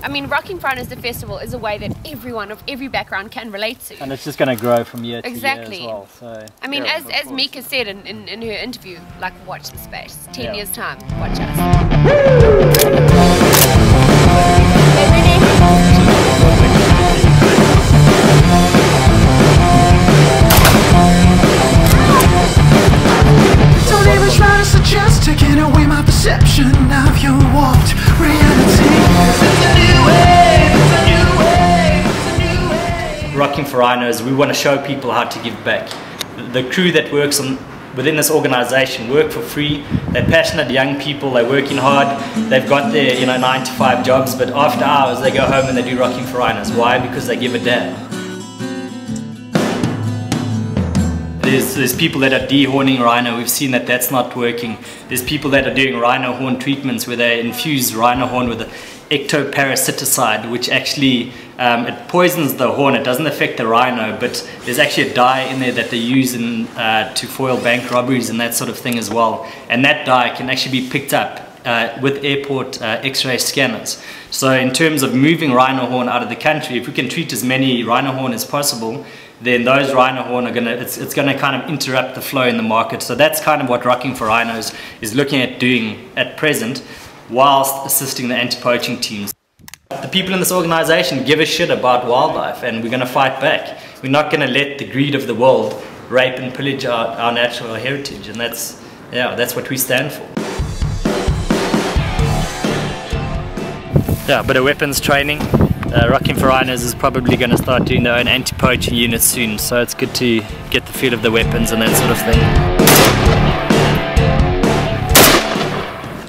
I mean, Rocking for Rhinos, the festival, is a way that everyone of every background can relate to. And it's just going to grow from year to exactly. year as well. So, I mean, yeah, as Mika said in her interview, like, watch the space. 10 years time, watch us. Don't even try to suggest taking away my perception of your warped reality. Rocking for Rhinos, we want to show people how to give back. The crew that works within this organisation work for free. They're passionate young people. They're working hard. They've got their 9-to-5 jobs, but after hours they go home and they do Rocking for Rhinos. Why? Because they give a damn. There's people that are dehorning rhino. We've seen that that's not working. There's people that are doing rhino horn treatments where they infuse rhino horn with ectoparasiticide, which actually it poisons the horn. It doesn't affect the rhino, but there's actually a dye in there that they use to foil bank robberies and that sort of thing as well. And that dye can actually be picked up with airport X-ray scanners. So in terms of moving rhino horn out of the country, if we can treat as many rhino horn as possible, then those rhino horn are it's gonna kind of interrupt the flow in the market. So that's kind of what Rocking for Rhinos is looking at doing at present, whilst assisting the anti-poaching teams. The people in this organisation give a shit about wildlife, and we're gonna fight back. We're not gonna let the greed of the world rape and pillage our natural heritage, and that's what we stand for. Yeah, but a weapons training. Rocking for Rhinos is probably going to start doing their own anti-poaching unit soon, so it's good to get the feel of the weapons and that sort of thing.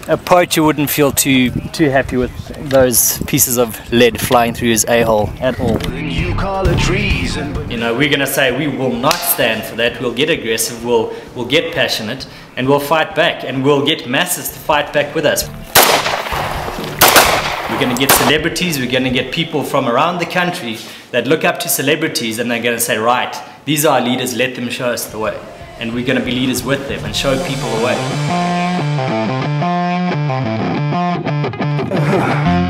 A poacher wouldn't feel too happy with those pieces of lead flying through his a-hole at all. We're going to say we will not stand for that. We'll get aggressive, we'll get passionate, and we'll fight back, and we'll get masses to fight back with us. We're going to get celebrities, we're going to get people from around the country that look up to celebrities, and they're going to say, right, these are our leaders, let them show us the way. And we're going to be leaders with them and show people the way.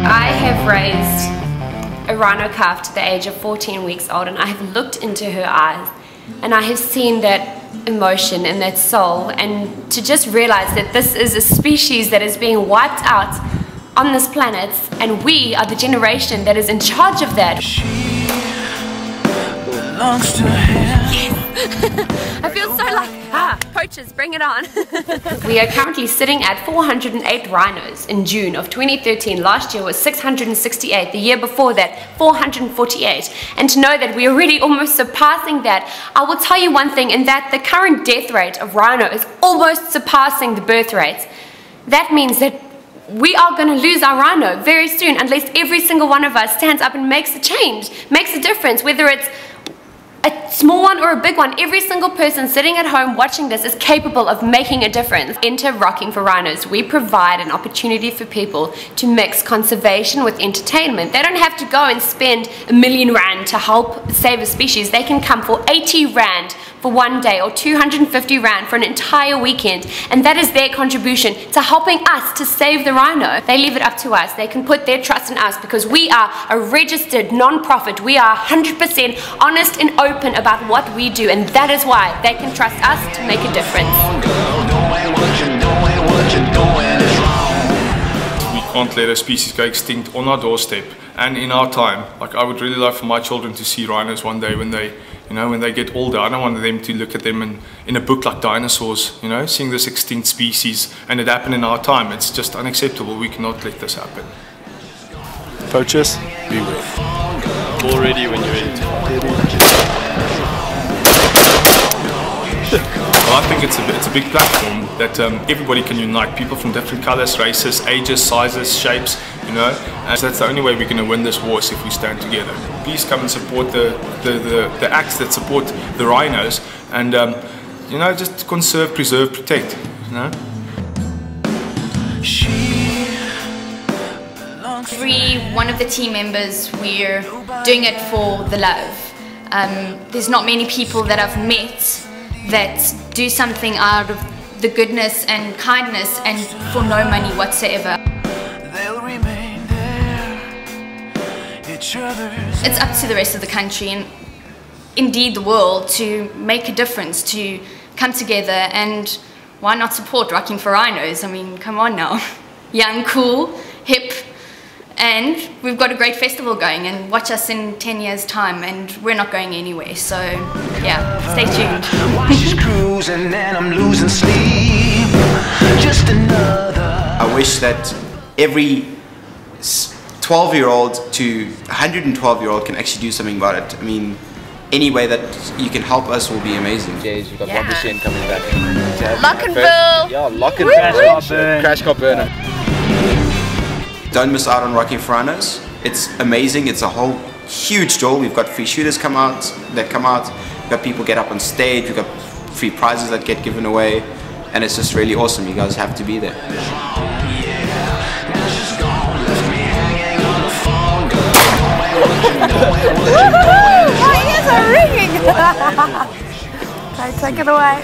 I have raised a rhino calf to the age of 14 weeks old, and I have looked into her eyes and I have seen that emotion and that soul, and to just realize that this is a species that is being wiped out on this planet, and we are the generation that is in charge of that. Yes. I feel so like, poachers, bring it on. We are currently sitting at 408 rhinos in June of 2013. Last year was 668, the year before that 448. And to know that we're already almost surpassing that, I will tell you one thing, in that the current death rate of rhino is almost surpassing the birth rates. That means that we are going to lose our rhino very soon unless every single one of us stands up and makes a change, makes a difference, whether it's a small one or a big one. Every single person sitting at home watching this is capable of making a difference. Enter Rocking for Rhinos. We provide an opportunity for people to mix conservation with entertainment. They don't have to go and spend R1 million to help save a species. They can come for 80 Rand for one day or 250 Rand for an entire weekend, and that is their contribution to helping us to save the rhino. They leave it up to us. They can put their trust in us because we are a registered non-profit. We are 100% honest and open about what we do, and that is why they can trust us to make a difference. We can't let a species go extinct on our doorstep and in our time. Like, I would really like for my children to see rhinos one day when they get older. I don't want them to look at them in a book like dinosaurs, seeing this extinct species, and it happened in our time. It's just unacceptable. We cannot let this happen. Poachers, beware. All ready when you're ready to fight. Well, I think it's a big platform that everybody can unite. People from different colors, races, ages, sizes, shapes, and so that's the only way we're going to win this war, is if we stand together. Please come and support the acts that support the rhinos, and just conserve, preserve, protect. One of the team members, we're doing it for the love. There's not many people that I've met that do something out of the goodness and kindness and for no money whatsoever. They'll remain there, each other's. It's up to the rest of the country and indeed the world to make a difference, to come together, and why not support Rocking for Rhinos? I mean, come on now. Young, cool, hip, and we've got a great festival going, and watch us in 10 years time, and we're not going anywhere, so yeah, stay tuned. While she's cruising and I'm losing sleep, just another. I wish that every 12-year-old to 112-year-old can actually do something about it. I mean, any way that you can help us will be amazing. We've got 1% coming back. Lockenville! Yeah, Lockenville. Crash Car Burner. Don't miss out on Rocking for Rhinos. It's amazing. It's a whole huge deal. We've got free shooters come out. We've got people get up on stage. We've got free prizes that get given away, and it's just really awesome. You guys have to be there. My ears are ringing! Take it away.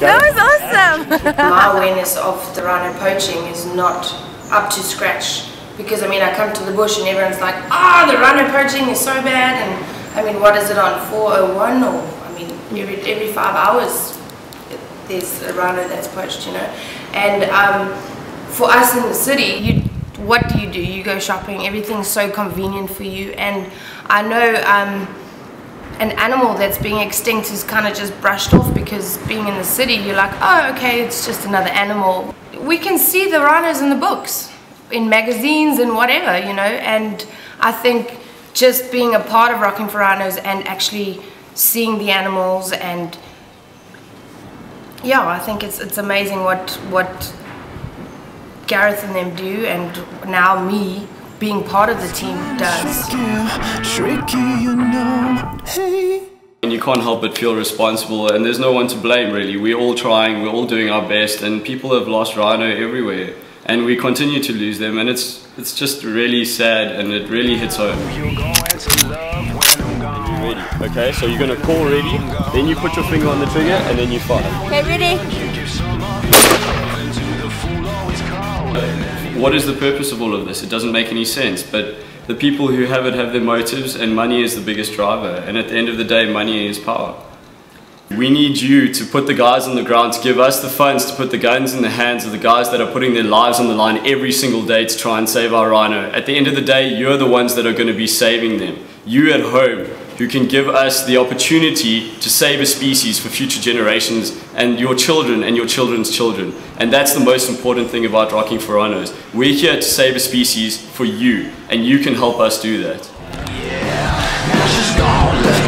That was awesome! My awareness of the rhino poaching is not up to scratch, because I mean, I come to the bush and everyone's like, the rhino poaching is so bad, and I mean, what is it on 401, or I mean, every 5 hours there's a rhino that's poached, you know. And for us in the city, what do? You go shopping, everything's so convenient for you, and I know an animal that's being extinct is kind of just brushed off, because being in the city you're like, oh okay, it's just another animal. We can see the rhinos in the books, in magazines and whatever, you know, and I think just being a part of Rocking for Rhinos and actually seeing the animals, and yeah, I think it's amazing what Gareth and them do, and now me being part of the team does. Tricky, you know. Hey. And you can't help but feel responsible, and there's no one to blame really. We're all trying, we're all doing our best, and people have lost rhino everywhere, and we continue to lose them, and it's just really sad, and it really hits home. Ready? Okay, so you're gonna call ready, then you put your finger on the trigger, and then you fire. Okay, ready? What is the purpose of all of this? It doesn't make any sense, but the people who have it have their motives, and money is the biggest driver, and at the end of the day, money is power. We need you to put the guys on the ground, to give us the funds, to put the guns in the hands of the guys that are putting their lives on the line every single day to try and save our rhino. At the end of the day, you're the ones that are going to be saving them. You at home, who can give us the opportunity to save a species for future generations, and your children and your children's children. And that's the most important thing about Rocking for Rhinos. We're here to save a species for you, and you can help us do that. Yeah, now she's gone, left me